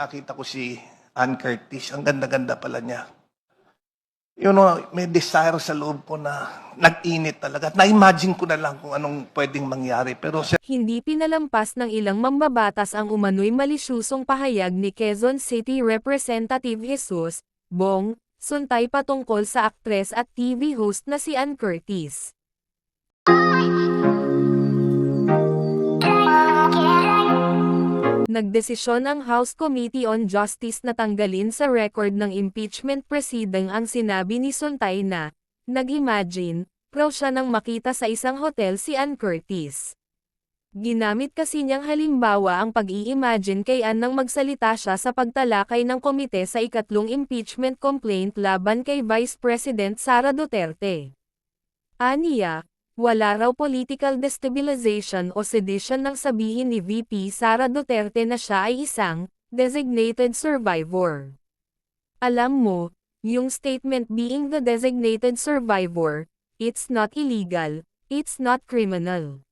nakita ko si Ann Curtis. Ang ganda-ganda pala niya. You know, may desire sa loob ko na nag-init talaga. Na-imagine ko na lang kung anong pwedeng mangyari. Pero Hindi pinalampas ng ilang mambabatas ang umano'y malisyusong pahayag ni Quezon City Representative Jesus Bong Suntay patungkol sa aktres at TV host na si Ann Curtis. Nagdesisyon ang House Committee on Justice na tanggalin sa record ng impeachment proceeding ang sinabi ni Suntay na, nag-imagine, raw siya nang makita sa isang hotel si Ann Curtis. Ginamit kasi niyang halimbawa ang pag-i-imagine kay Ann nang magsalita siya sa pagtalakay ng komite sa ikatlong impeachment complaint laban kay Vice President Sara Duterte. Aniya, wala raw political destabilization o sedition nang sabihin ni VP Sara Duterte na siya ay isang designated survivor. Alam mo, yung statement being the designated survivor, it's not illegal, it's not criminal.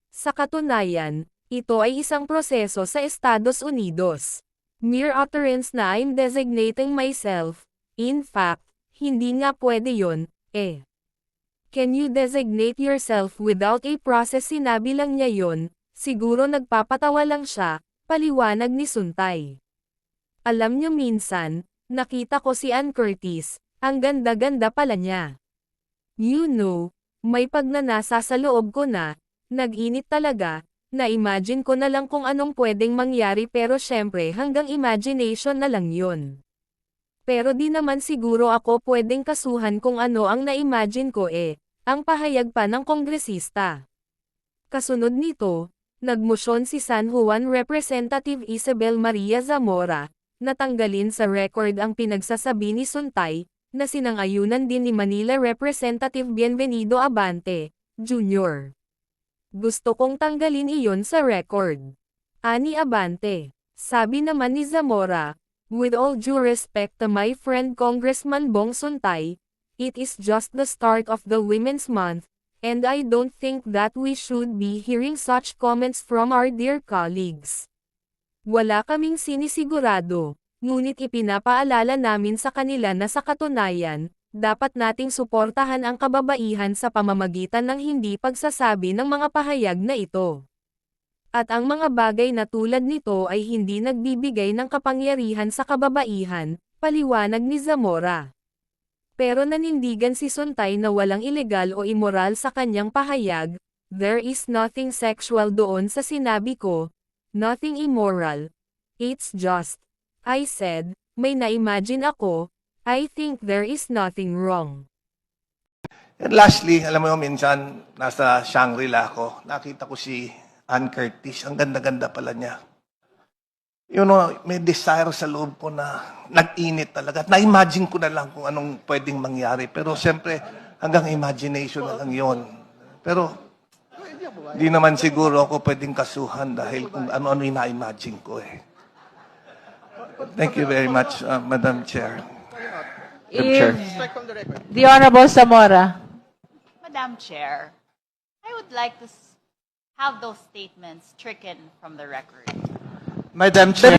Sa katunayan, ito ay isang proseso sa Estados Unidos. Mere utterance na I'm designating myself, in fact, hindi nga pwede yun, eh. Can you designate yourself without a process? Sinabi lang niya yon, siguro nagpapatawa lang siya, paliwanag ni Suntay. Alam niyo minsan, nakita ko si Ann Curtis, ang ganda-ganda pala niya. You know, may pagnanasa sa loob ko na, nag-init talaga, na-imagine ko na lang kung anong pwedeng mangyari pero syempre hanggang imagination na lang yun. Pero di naman siguro ako pwedeng kasuhan kung ano ang na-imagine ko ang pahayag pa ng kongresista. Kasunod nito, nagmosyon si San Juan Representative Isabel Maria Zamora, na tanggalin sa record ang pinagsasabi ni Suntay, na sinang-ayunan din ni Manila Representative Bienvenido Abante, Jr. Gusto kong tanggalin iyon sa record. Ani Abante. Sabi naman ni Zamora, with all due respect to my friend Congressman Bong Suntay, it is just the start of the Women's Month, and I don't think that we should be hearing such comments from our dear colleagues. Wala kaming sinisigurado, ngunit ipinapaalala namin sa kanila na sa katunayan, dapat nating suportahan ang kababaihan sa pamamagitan ng hindi pagsasabi ng mga pahayag na ito. At ang mga bagay na tulad nito ay hindi nagbibigay ng kapangyarihan sa kababaihan, paliwanag ni Zamora. Pero nanindigan si Suntay na walang ilegal o immoral sa kanyang pahayag, there is nothing sexual doon sa sinabi ko, nothing immoral. It's just, I said, may na-imagine ako, I think there is nothing wrong. and lastly, alam mo minsan nasa Shangri-La ako, nakita ko si Ann Curtis. Ang ganda-ganda pala niya. You know, may desire sa loob ko na nag-init talaga. Na-imagine ko na lang kung anong pwedeng mangyari. Pero siyempre, hanggang imagination na lang yon. Pero, di naman siguro ako pwedeng kasuhan dahil kung ano-ano yung na-imagine ko Thank you very much, Madam Chair. Madam Chair. The Honorable Zamora. Madam Chair, I would like to have those statements stricken from the record. Madam Chair.